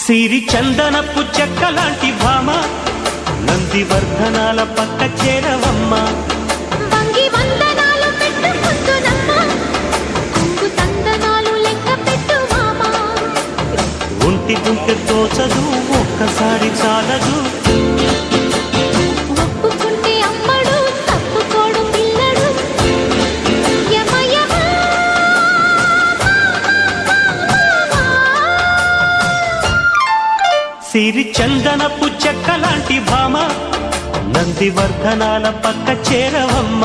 సిరి చందనపు చెక్కలాంటి భామ నందివర్ధనాల పక్క చేరవమ్మ వంగి వందనాలు పెట్టుకుంటున్నమ్మ కొంగు తందనాలు లెక్క పెట్టు మామ ఒంటి గుంటె తోచదు ఒక్కసారి చాలదు ఒప్పుకుంటే అమ్మడు తప్పుకోడు పిల్లడు యమ యమ సిరి చందనపు చెక్కలాంటి భామ నందివర్ధనాల పక్క చేరవమ్మ